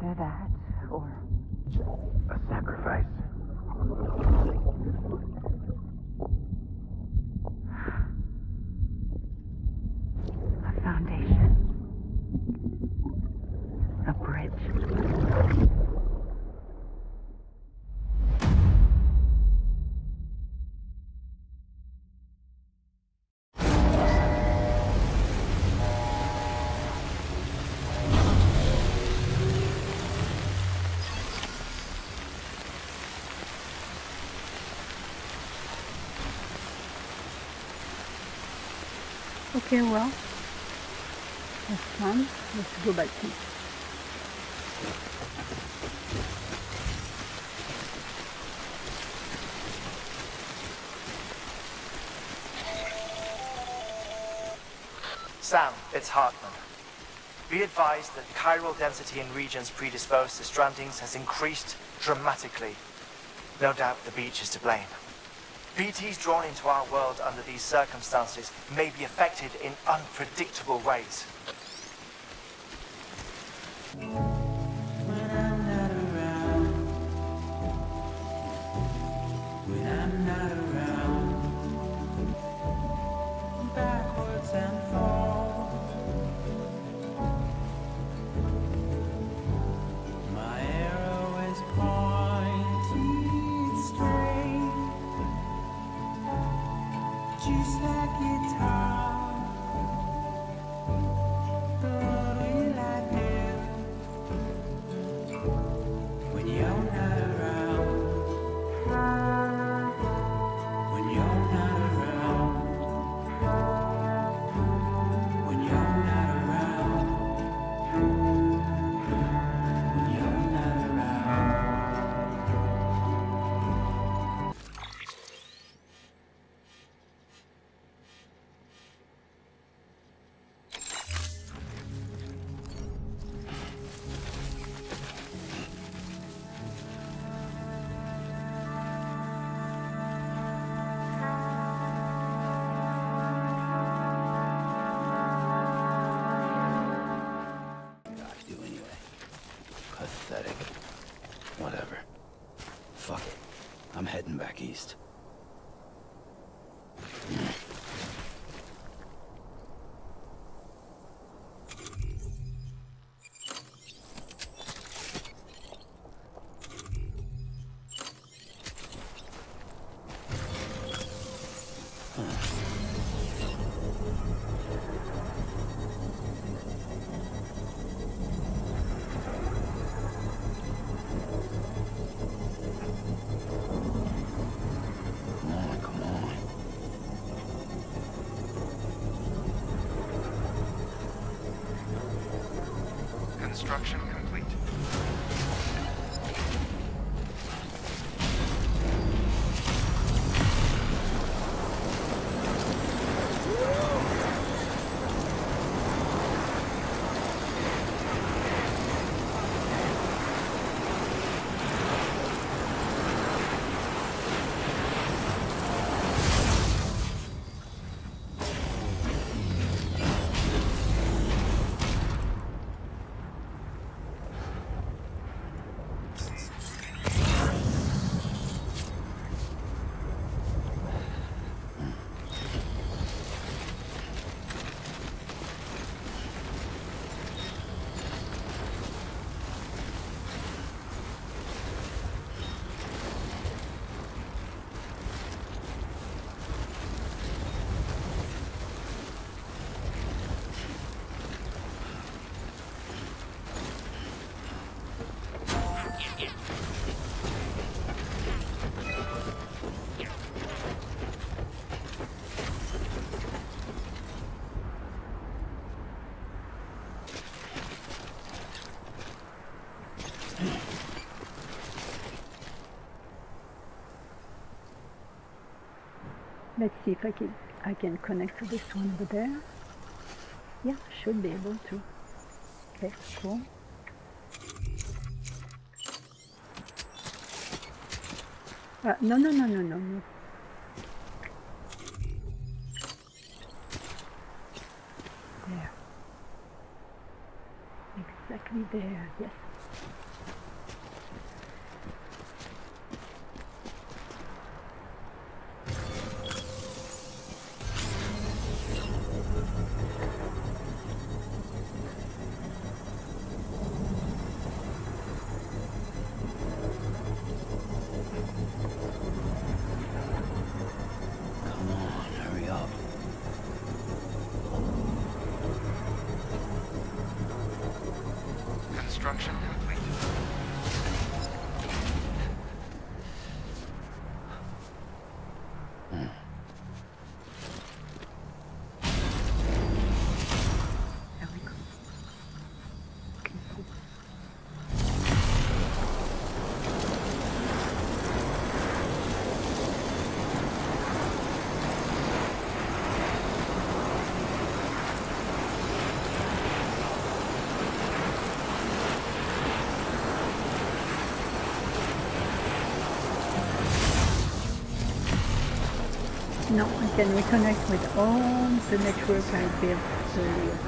Either that, or A sacrifice. a foundation. A bridge. Okay, well, that's fun. Let's go back to Sam, it's Hartman. Be advised that chiral density in regions predisposed to strandings has increased dramatically. No doubt the beach is to blame. BTs drawn into our world under these circumstances may be affected in unpredictable ways. Pathetic. Whatever. Fuck it. I'm heading back east. Construction complete. Let's see if I can connect to this one over there. Yeah, should be able to. Okay, cool. No. There. Exactly there, yes. Come on, hurry up. Construction complete. There we go. Okay, cool. Now I can reconnect with all the network I built earlier.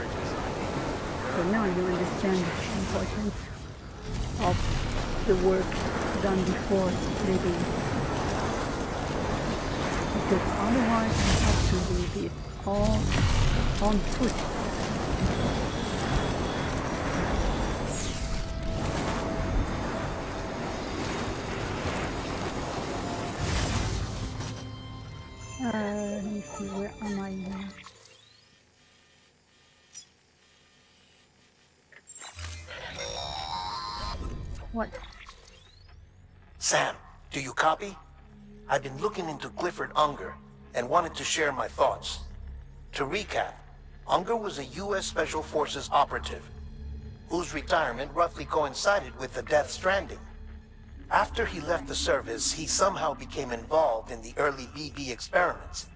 So now you understand the importance of the work done before leaving. Because otherwise I have to leave it all on foot. Let me see, where am I now? What? Sam, do you copy? I've been looking into Clifford Unger and wanted to share my thoughts. To recap, Unger was a U.S. Special Forces operative whose retirement roughly coincided with the Death Stranding. After he left the service, he somehow became involved in the early BB experiments.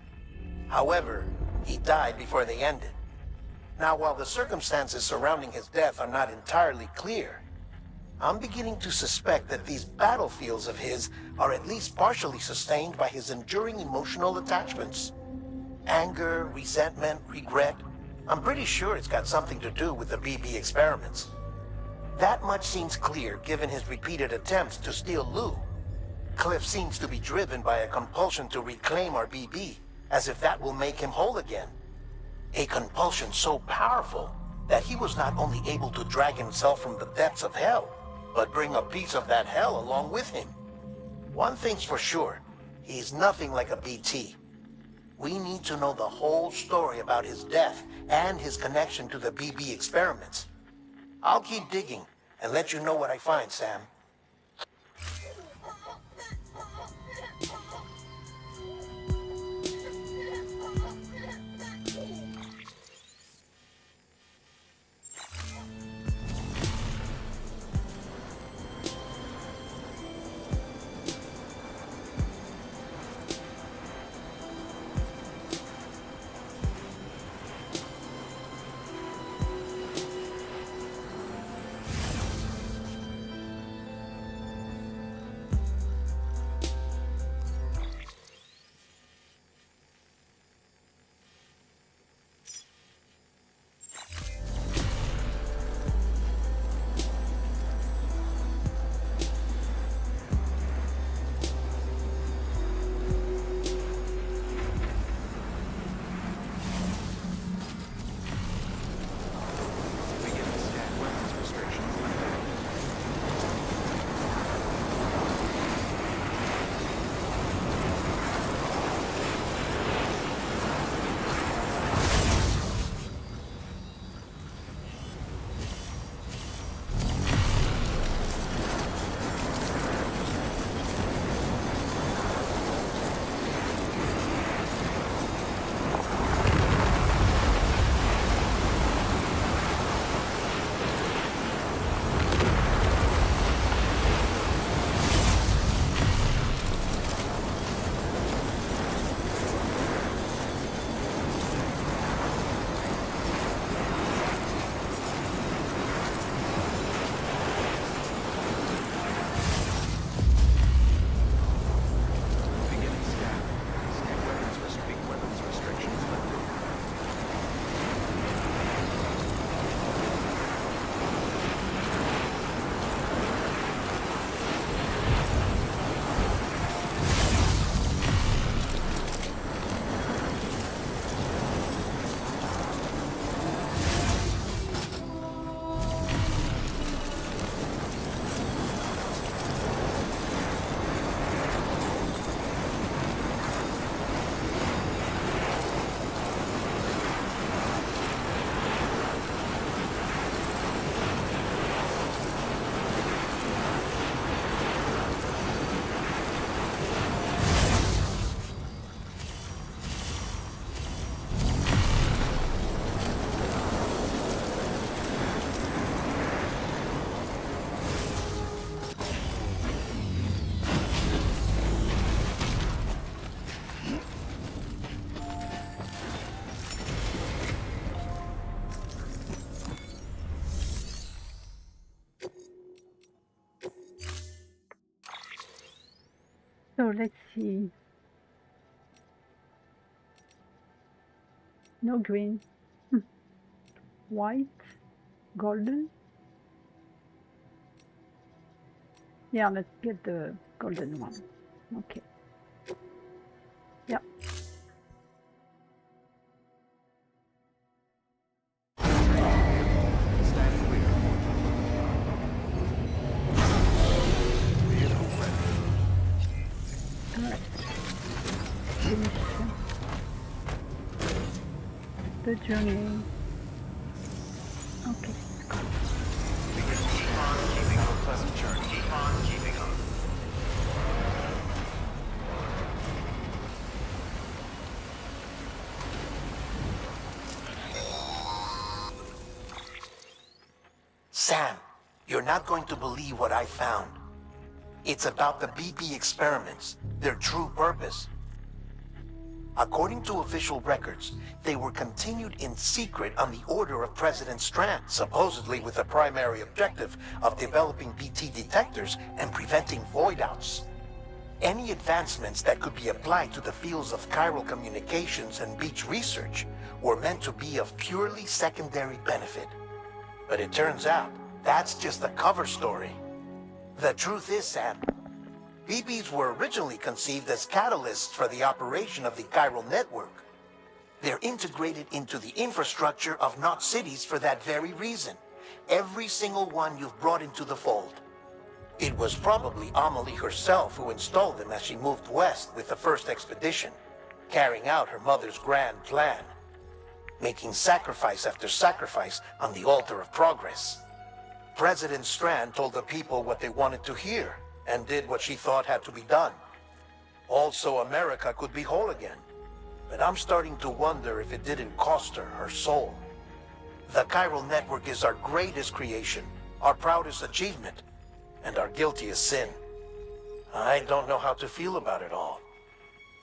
However, he died before they ended. Now, while the circumstances surrounding his death are not entirely clear, I'm beginning to suspect that these battlefields of his are at least partially sustained by his enduring emotional attachments. Anger, resentment, regret. I'm pretty sure it's got something to do with the BB experiments. That much seems clear given his repeated attempts to steal Lou. Cliff seems to be driven by a compulsion to reclaim our BB, as if that will make him whole again. A compulsion so powerful that he was not only able to drag himself from the depths of hell, but bring a piece of that hell along with him. One thing's for sure, he's nothing like a BT. We need to know the whole story about his death and his connection to the BB experiments. I'll keep digging and let you know what I find, Sam. So let's see. No green. White. Golden. Yeah, let's get the golden one. Okay. Yeah. Stand clear. Vehicle ready. Alright. Finish the journey. Okay. Keep on keeping on. Pleasant journey. Keep on keeping on. Sam, you're not going to believe what I found. It's about the BP experiments, their true purpose. According to official records, they were continued in secret on the order of President Strand, supposedly with the primary objective of developing BT detectors and preventing void-outs. Any advancements that could be applied to the fields of chiral communications and beach research were meant to be of purely secondary benefit. But it turns out, that's just a cover story. The truth is, Sam, BBs were originally conceived as catalysts for the operation of the chiral network. They're integrated into the infrastructure of Knot cities for that very reason. Every single one you've brought into the fold. It was probably Amelie herself who installed them as she moved west with the first expedition, carrying out her mother's grand plan, making sacrifice after sacrifice on the altar of progress. President Strand told the people what they wanted to hear, and did what she thought had to be done. Also, America could be whole again. But I'm starting to wonder if it didn't cost her her soul. The chiral network is our greatest creation, our proudest achievement, and our guiltiest sin. I don't know how to feel about it all.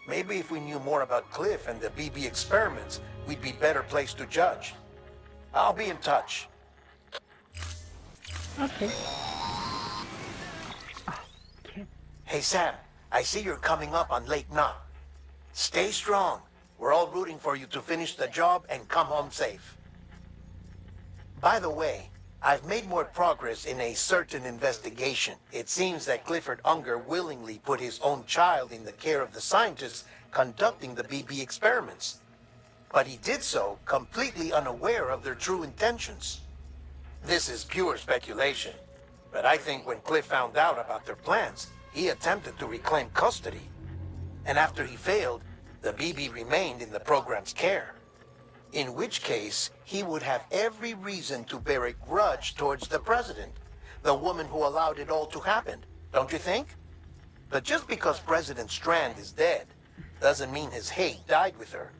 Maybe if we knew more about Cliff and the BB experiments, we'd be better placed to judge. I'll be in touch. Okay. Okay. Hey Sam, I see you're coming up on Lake Knot. Stay strong. We're all rooting for you to finish the job and come home safe. By the way, I've made more progress in a certain investigation. It seems that Clifford Unger willingly put his own child in the care of the scientists conducting the BB experiments. But he did so completely unaware of their true intentions. This is pure speculation, but I think when Cliff found out about their plans, he attempted to reclaim custody. And after he failed, the BB remained in the program's care. In which case, he would have every reason to bear a grudge towards the president, the woman who allowed it all to happen, don't you think? But just because President Strand is dead, doesn't mean his hate died with her.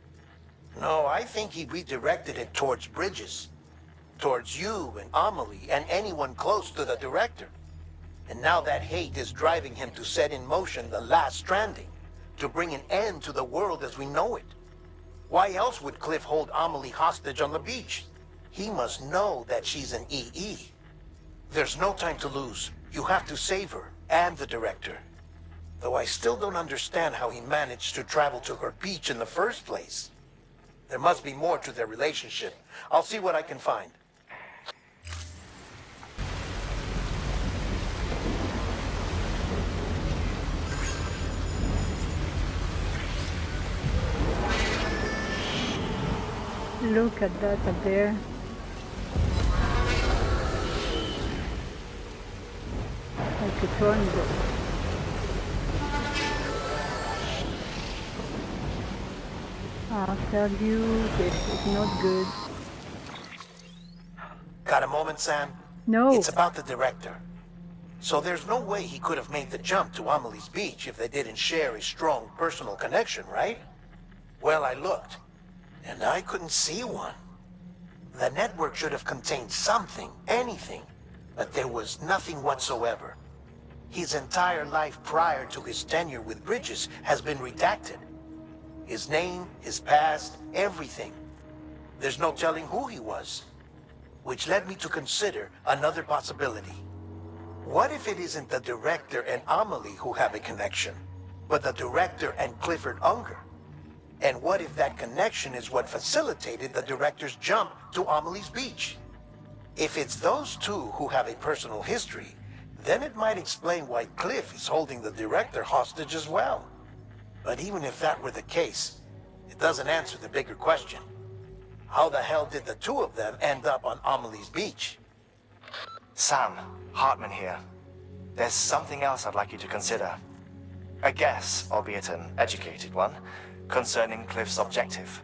No, I think he redirected it towards Bridges, towards you and Amelie and anyone close to the director. And now that hate is driving him to set in motion the last stranding, to bring an end to the world as we know it. Why else would Cliff hold Amelie hostage on the beach? He must know that she's an EE. There's no time to lose. You have to save her, and the director. Though I still don't understand how he managed to travel to her beach in the first place. There must be more to their relationship. I'll see what I can find. Look at that up there. Like a tornado. I'll tell you, this is not good. Got a moment, Sam? No. It's about the director. So there's no way he could have made the jump to Amelie's beach if they didn't share a strong personal connection, right? Well, I looked, and I couldn't see one. The network should have contained something, anything, but there was nothing whatsoever. His entire life prior to his tenure with Bridges has been redacted. His name, his past, everything. There's no telling who he was. Which led me to consider another possibility. What if it isn't the director and Amelie who have a connection, but the director and Clifford Unger? And what if that connection is what facilitated the director's jump to Amelie's Beach? If it's those two who have a personal history, then it might explain why Cliff is holding the director hostage as well. But even if that were the case, it doesn't answer the bigger question. How the hell did the two of them end up on Amelie's Beach? Sam, Hartman here. There's something else I'd like you to consider. A guess, albeit an educated one, concerning Cliff's objective.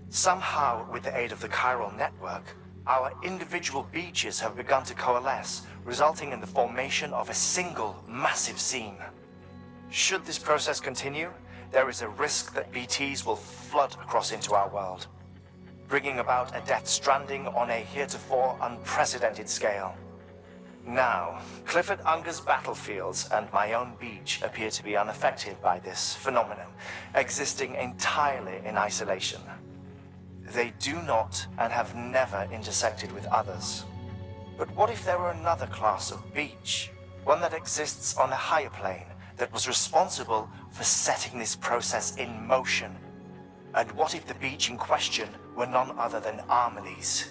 Somehow, with the aid of the chiral network, our individual beaches have begun to coalesce, resulting in the formation of a single massive seam. Should this process continue, there is a risk that BTs will flood across into our world, bringing about a death stranding on a heretofore unprecedented scale. Now, Clifford Unger's battlefields and my own beach appear to be unaffected by this phenomenon, existing entirely in isolation. They do not and have never intersected with others. But what if there were another class of beach, one that exists on a higher plane, that was responsible for setting this process in motion? And what if the beach in question were none other than Amelie's?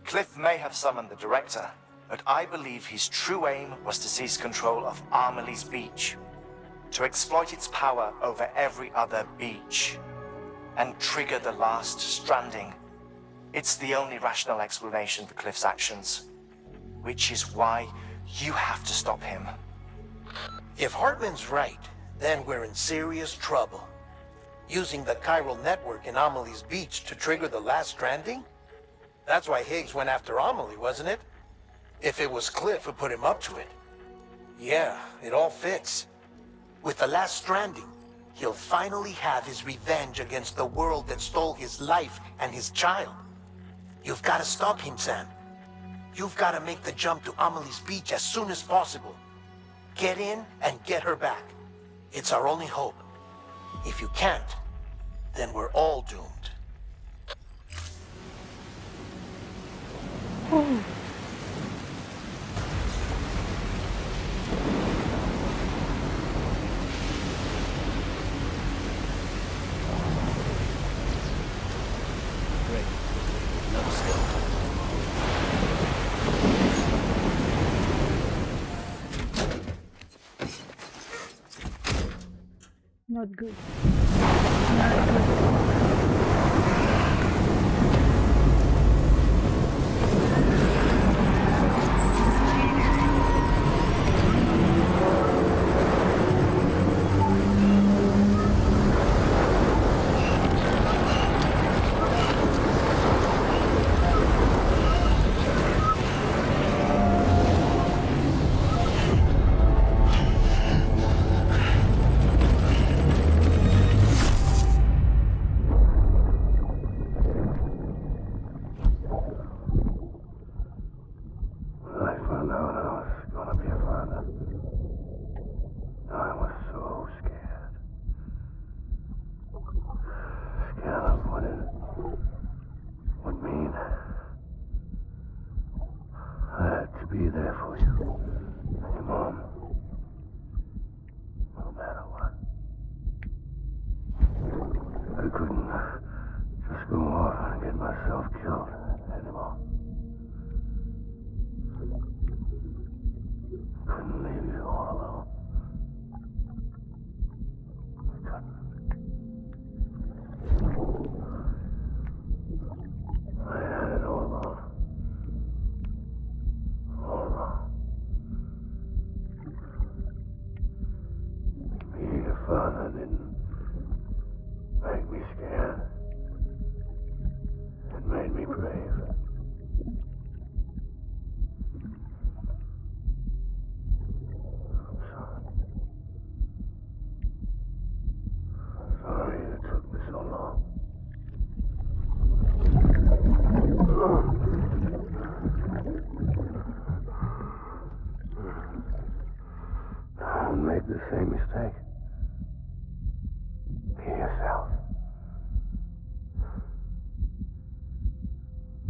Cliff may have summoned the director, but I believe his true aim was to seize control of Amelie's Beach, to exploit its power over every other beach, and trigger the last stranding. It's the only rational explanation for Cliff's actions, which is why you have to stop him. If Hartman's right, then we're in serious trouble. Using the chiral network in Amelie's Beach to trigger the last stranding? That's why Higgs went after Amelie, wasn't it? If it was Cliff who put him up to it. Yeah, it all fits. With the last stranding, he'll finally have his revenge against the world that stole his life and his child. You've got to stop him, Sam. You've got to make the jump to Amelie's Beach as soon as possible. Get in and get her back. It's our only hope. If you can't, then we're all doomed. Oh. Great. No skill. Not good. Not good. I found out I was gonna be a father. I was so scared. Scared of what it would mean. I had to be there for you, and your mom. No matter what. I couldn't just go off and get myself killed anymore. Couldn't leave you all alone. I couldn't. I had it all wrong. All wrong. Being a father didn't make me scared. It made me brave. Sorry it took me so long. Don't make the same mistake. Be yourself.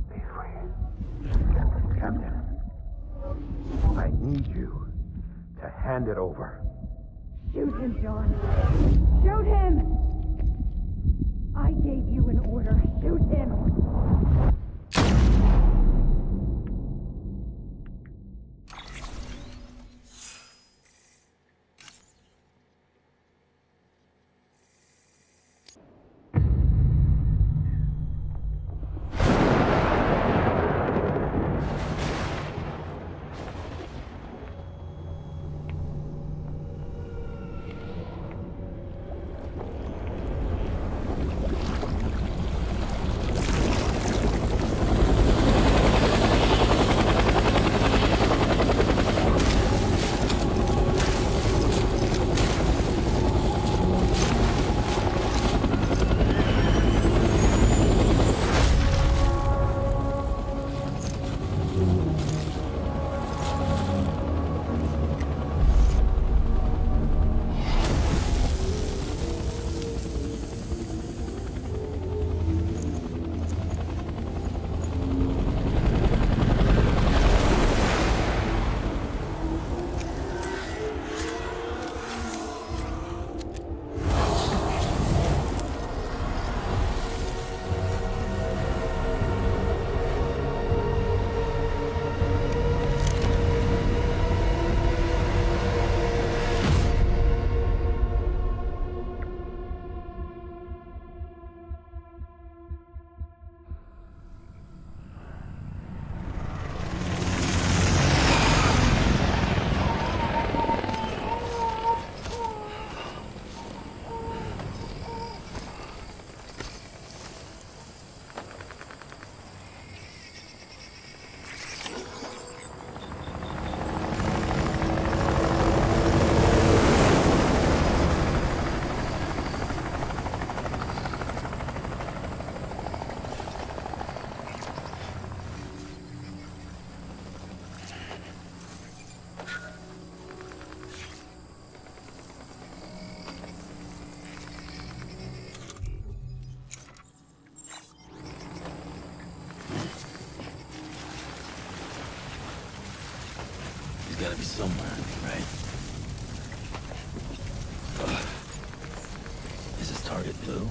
Be free. Captain, I need you to hand it over. Shoot him, John. Shoot him! I gave you an order. Shoot him! Gotta be somewhere, right? Ugh. Is this target blue?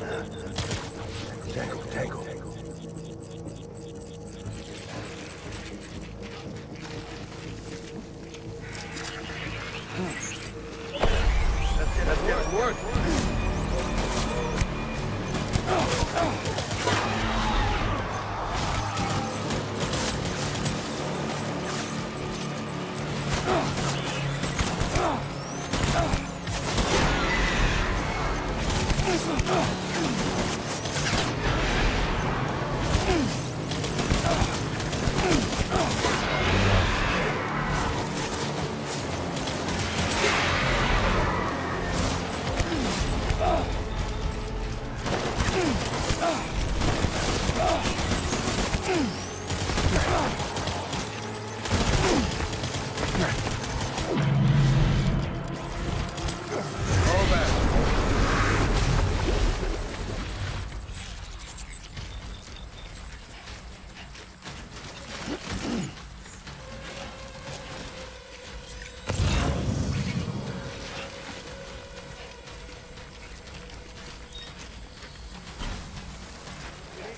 Tango, tango. Let's get it work.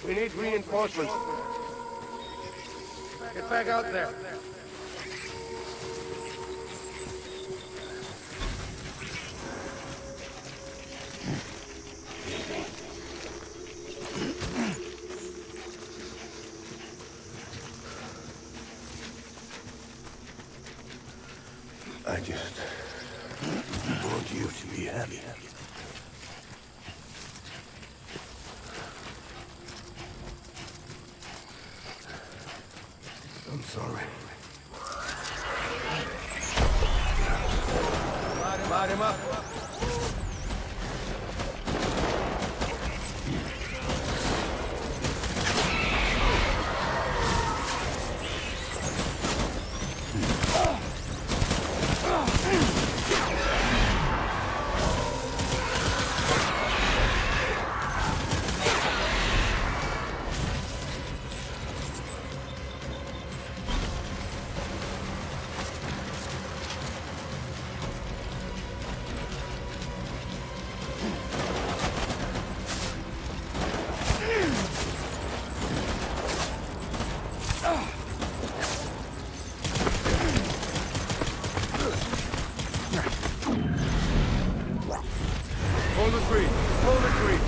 We need reinforcements. Get back out there. I just want you to be happy. I'm sorry. Light him up. Hold the tree. Hold the tree.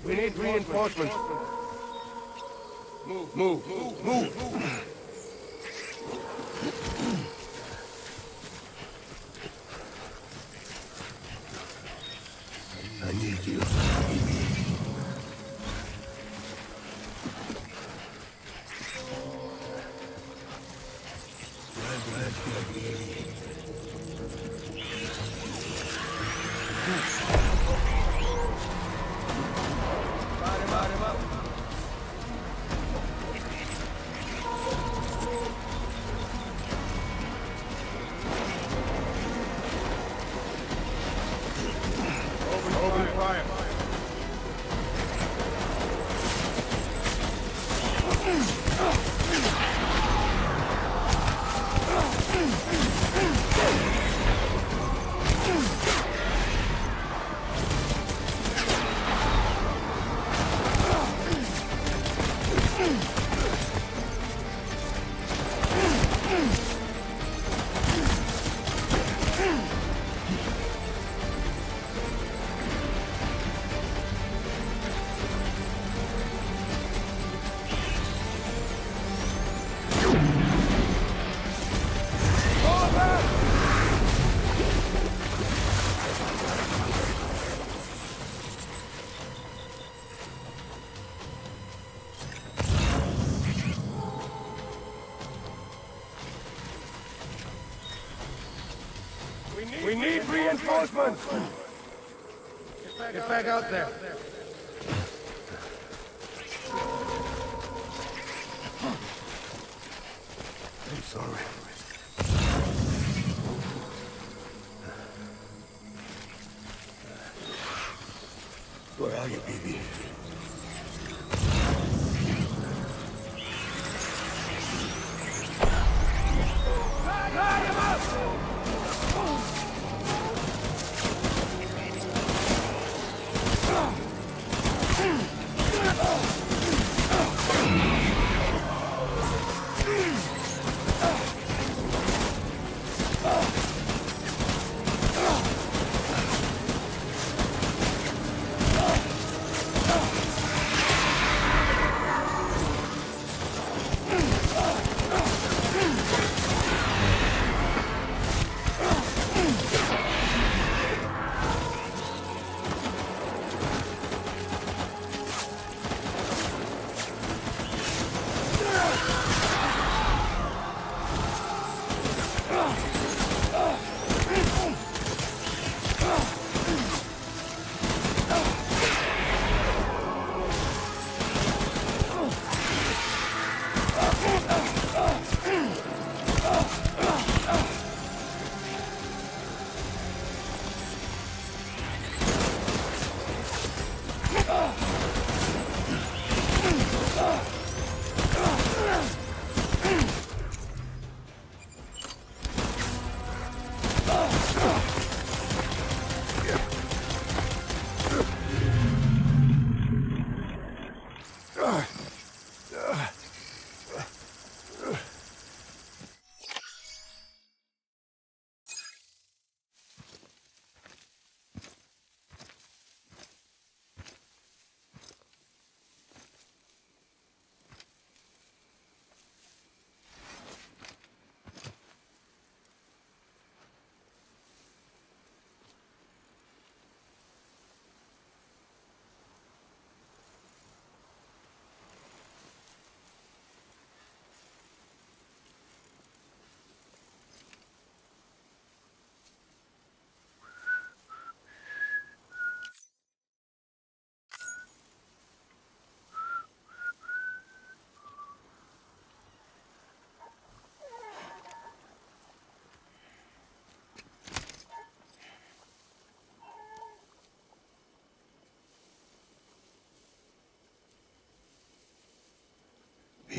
We need reinforcements. Move. I need you. Light him up. Open fire. We need reinforcements. Get back out there. I'm sorry. Where are you, baby?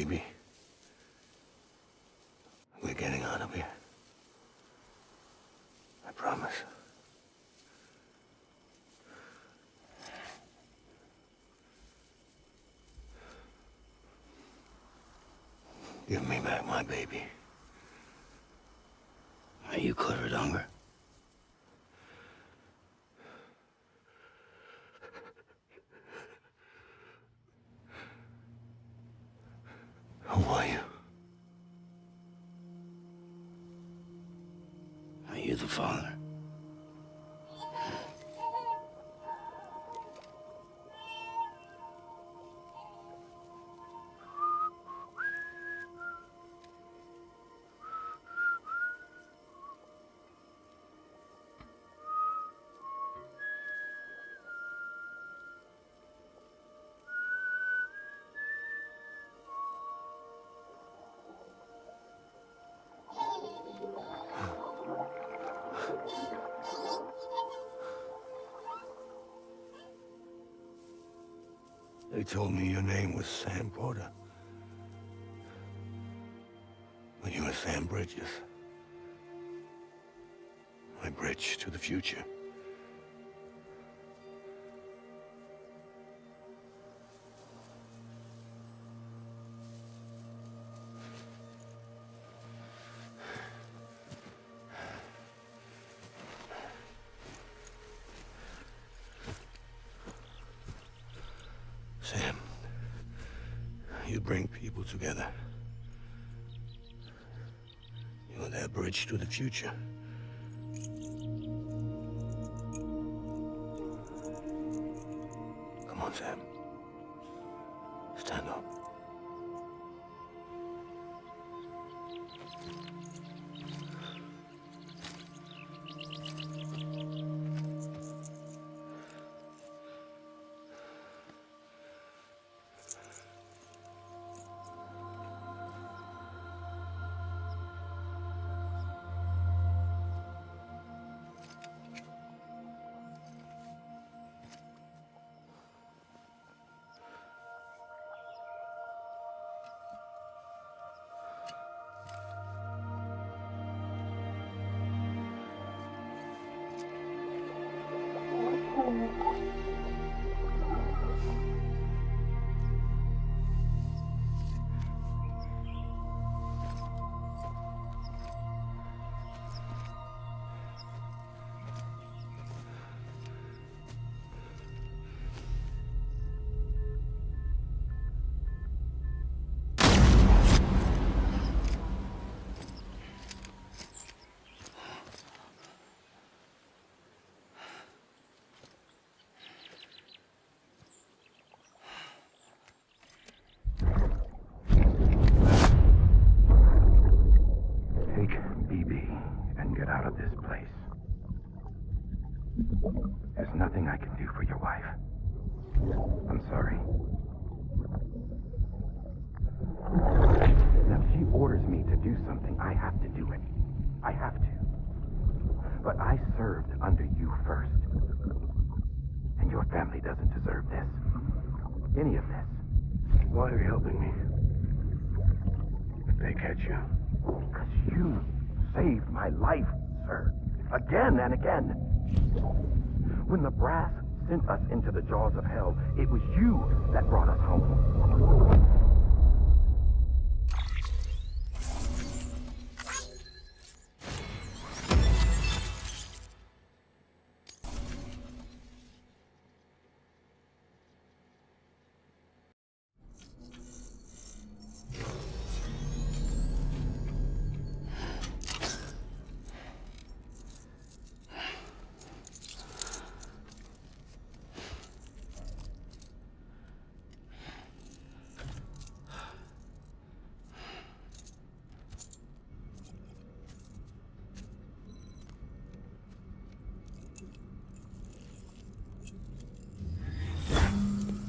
baby. We're getting out of here. I promise. Give me back my baby. Are you Clifford Unger? Who are you? Are you the father? They told me your name was Sam Porter. But you were Sam Bridges. My bridge to the future. Sam, you bring people together. You're their bridge to the future. Come on, Sam. Stand up. Take BB and get out of this place. There's nothing I can do for your wife. I'm sorry. Now, if she orders me to do something, I have to do it. I have to. But I served under you first. And your family doesn't deserve this. Any of this. Why are you helping me? If they catch you. Because you saved my life, sir. Again and again. When the brass sent us into the jaws of hell, it was you that brought us home.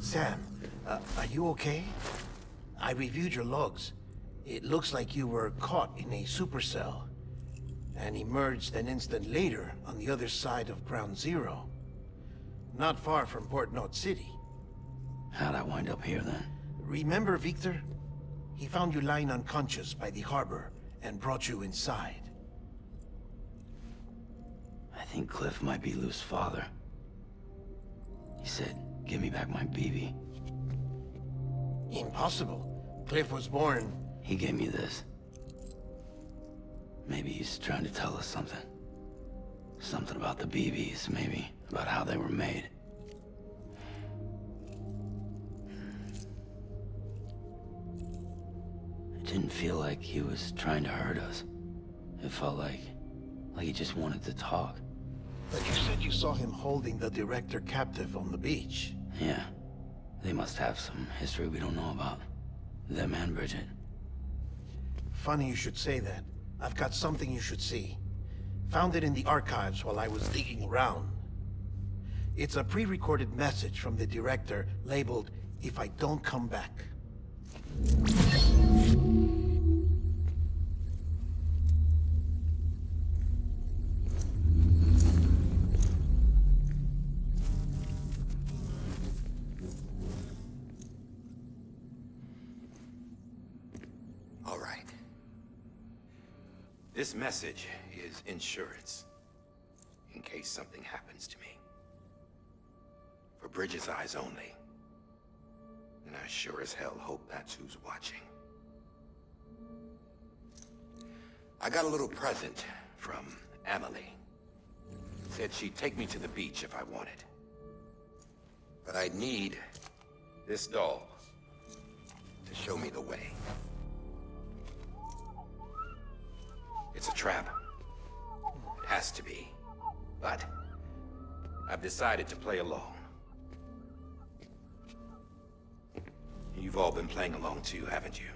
Sam, are you okay? I reviewed your logs. It looks like you were caught in a supercell and emerged an instant later on the other side of Ground Zero. Not far from Port Knot City. How'd I wind up here then? Remember Victor? He found you lying unconscious by the harbor and brought you inside. I think Cliff might be Lou's father. He said, give me back my BB. Impossible. Cliff was born... He gave me this. Maybe he's trying to tell us something. Something about the BBs, maybe. About how they were made. It didn't feel like he was trying to hurt us. It felt like he just wanted to talk. But you said you saw him holding the director captive on the beach. Yeah. They must have some history we don't know about. Them and Bridget. Funny you should say that. I've got something you should see. Found it in the archives while I was digging around. It's a pre-recorded message from the director labeled, "If I don't come back." All right. This message is insurance, in case something happens to me. For Bridget's eyes only. And I sure as hell hope that's who's watching. I got a little present from Emily. Said she'd take me to the beach if I wanted. But I'd need this doll to show me the way. It's a trap. It has to be. But I've decided to play along. You've all been playing along too, haven't you?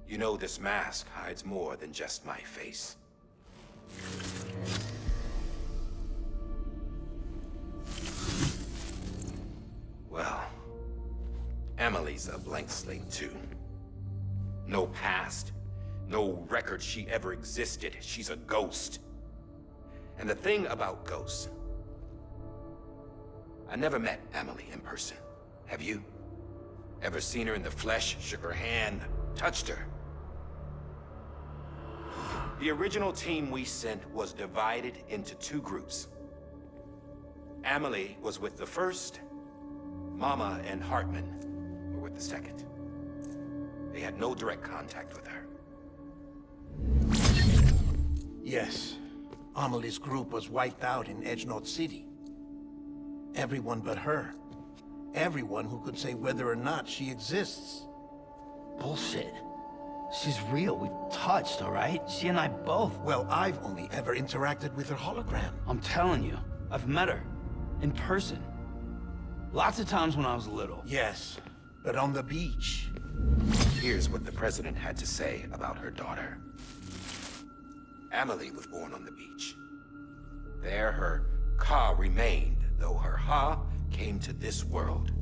You know this mask hides more than just my face. Well, Emily's a blank slate too. No past. No record she ever existed. She's a ghost. And the thing about ghosts... I never met Emily in person. Have you? Ever seen her in the flesh, shook her hand, touched her? The original team we sent was divided into two groups. Emily was with the first. Mama and Hartman were with the second. They had no direct contact with her. Yes. Amelie's group was wiped out in Edgenot City. Everyone but her. Everyone who could say whether or not she exists. Bullshit. She's real. We touched, all right? She and I both. Well, I've only ever interacted with her hologram. I'm telling you, I've met her. In person. Lots of times when I was little. Yes, but on the beach. Here's what the president had to say about her daughter. Emily was born on the beach. There her Ka remained, though her Ha came to this world.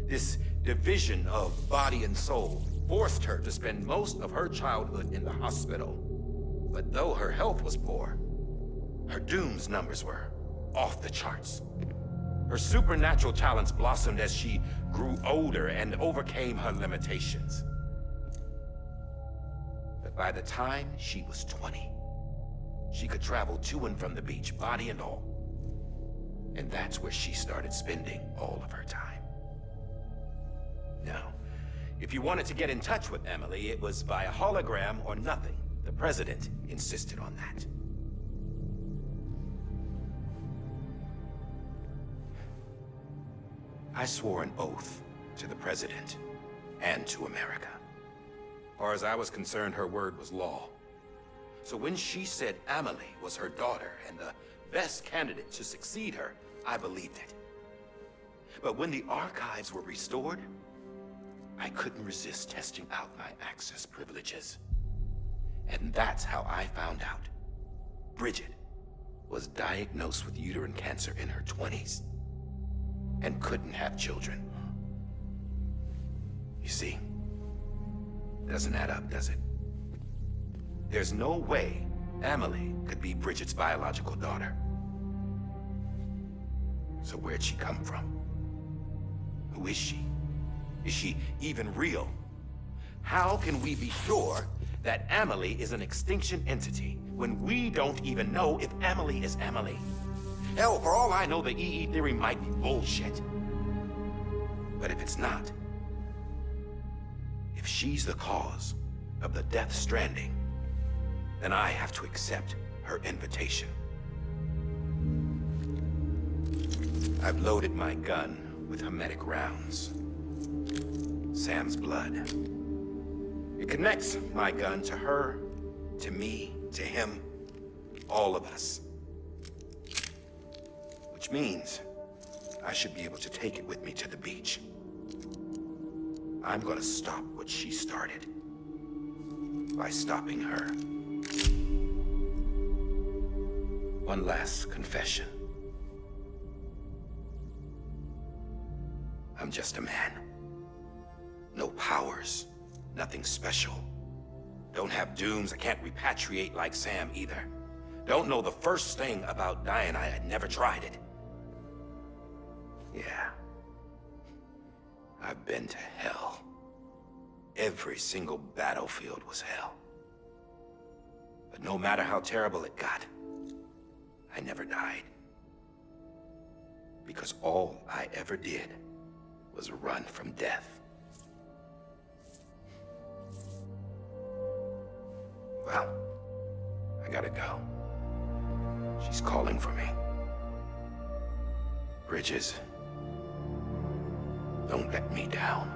This division of body and soul forced her to spend most of her childhood in the hospital. But though her health was poor, her Doom's numbers were off the charts. Her supernatural talents blossomed as she grew older and overcame her limitations. But by the time she was 20, she could travel to and from the beach, body and all. And that's where she started spending all of her time. Now, if you wanted to get in touch with Emily, it was via hologram or nothing. The president insisted on that. I swore an oath to the president and to America. As far as I was concerned, her word was law. So when she said Emily was her daughter and the best candidate to succeed her, I believed it. But when the archives were restored, I couldn't resist testing out my access privileges. And that's how I found out. Bridget was diagnosed with uterine cancer in her 20s and couldn't have children. You see, doesn't add up, does it? There's no way Emily could be Bridget's biological daughter. So where'd she come from? Who is she? Is she even real? How can we be sure that Amelie is an extinction entity when we don't even know if Amelie is Amelie? Hell, for all I know, the EE theory might be bullshit. But if it's not, if she's the cause of the Death Stranding, then I have to accept her invitation. I've loaded my gun with hermetic rounds. Sam's blood. It connects my gun to her, to me, to him, all of us. Which means I should be able to take it with me to the beach. I'm gonna stop what she started by stopping her. One last confession. I'm just a man. No powers, nothing special. Don't have dooms, I can't repatriate like Sam either. Don't know the first thing about dying, I had never tried it. Yeah. I've been to hell. Every single battlefield was hell. But no matter how terrible it got, I never died. Because all I ever did was run from death. Well, I gotta go. She's calling for me. Bridges, don't let me down.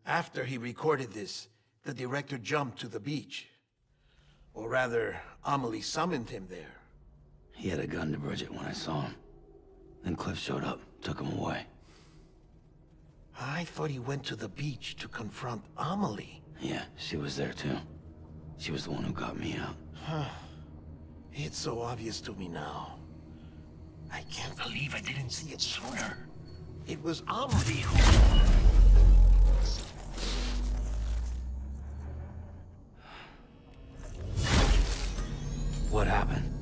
After he recorded this, the director jumped to the beach. Or rather, Amelie summoned him there. He had a gun to Bridget when I saw him. Then Cliff showed up, took him away. I thought he went to the beach to confront Amelie. Yeah, she was there too. She was the one who got me out. It's so obvious to me now. I can't believe I didn't see it sooner. It was Amelie who... What happened?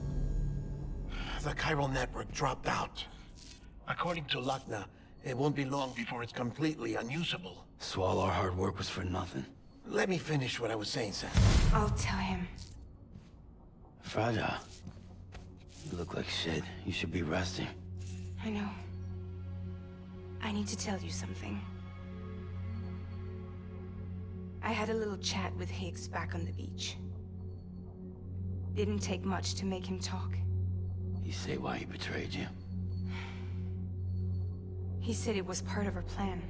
The chiral network dropped out. According to Lakna, it won't be long before it's completely unusable. So all our hard work was for nothing. Let me finish what I was saying, Sam. I'll tell him. Fragile. You look like shit. You should be resting. I know. I need to tell you something. I had a little chat with Higgs back on the beach. Didn't take much to make him talk. You say why he betrayed you? He said it was part of her plan.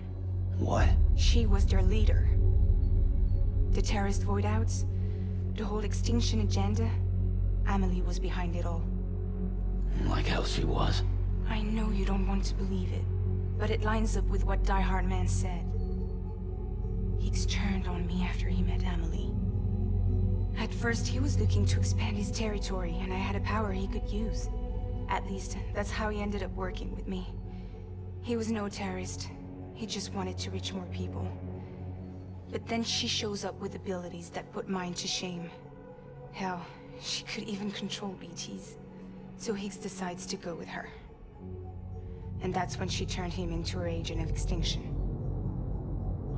What? She was their leader. The terrorist voidouts, the whole extinction agenda, Amelie was behind it all. Like hell she was. I know you don't want to believe it, but it lines up with what Die-Hardman said. Higgs turned on me after he met Amelie. At first, he was looking to expand his territory, and I had a power he could use. At least, that's how he ended up working with me. He was no terrorist. He just wanted to reach more people. But then she shows up with abilities that put mine to shame. Hell, she could even control BTs. So Higgs decides to go with her. And that's when she turned him into her agent of extinction.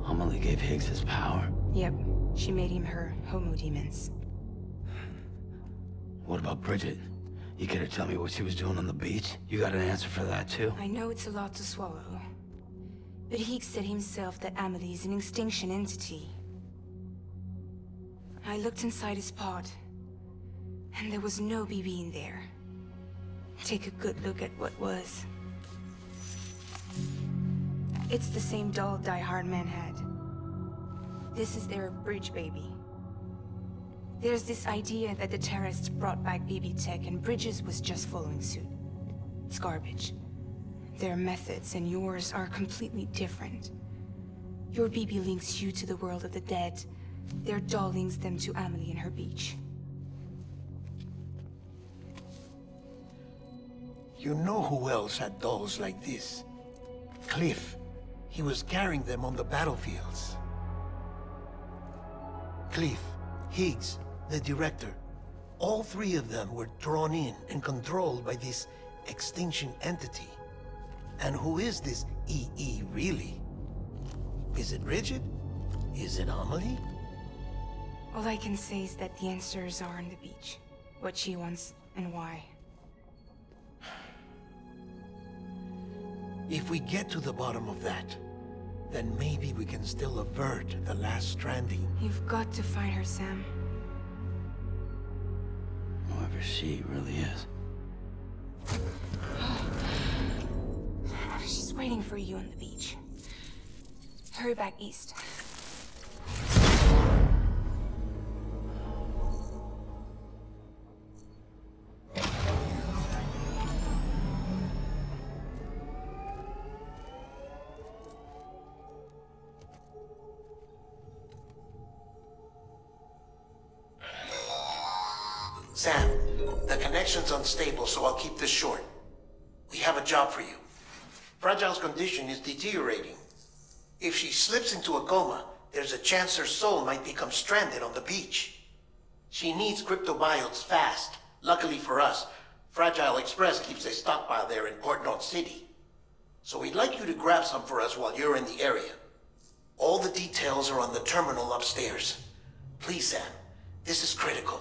Amelie gave Higgs his power. Yep, she made him her Homo Demens. What about Bridget? You care to tell me what she was doing on the beach? You got an answer for that too? I know it's a lot to swallow. But Higgs said himself that Amelie is an extinction entity. I looked inside his pod, and there was no BB in there. Take a good look at what was. It's the same doll Die-Hardman had. This is their bridge baby. There's this idea that the terrorists brought back BB tech and Bridges was just following suit. It's garbage. Their methods and yours are completely different. Your BB links you to the world of the dead. Their doll links them to Amelie and her beach. You know who else had dolls like this? Cliff. He was carrying them on the battlefields. Cliff, Higgs, the director. All three of them were drawn in and controlled by this extinction entity. And who is this EE really? Is it Rigid? Is it Amelie? All I can say is that the answers are on the beach. What she wants and why. If we get to the bottom of that, then maybe we can still avert the last stranding. You've got to find her, Sam. Whoever she really is. She's waiting for you on the beach. Hurry back east. Sam, the connection's unstable, so I'll keep this short. We have a job for you. Fragile's condition is deteriorating. If she slips into a coma, there's a chance her soul might become stranded on the beach. She needs cryptobiotes fast. Luckily for us, Fragile Express keeps a stockpile there in Port North City. So we'd like you to grab some for us while you're in the area. All the details are on the terminal upstairs. Please, Sam, this is critical.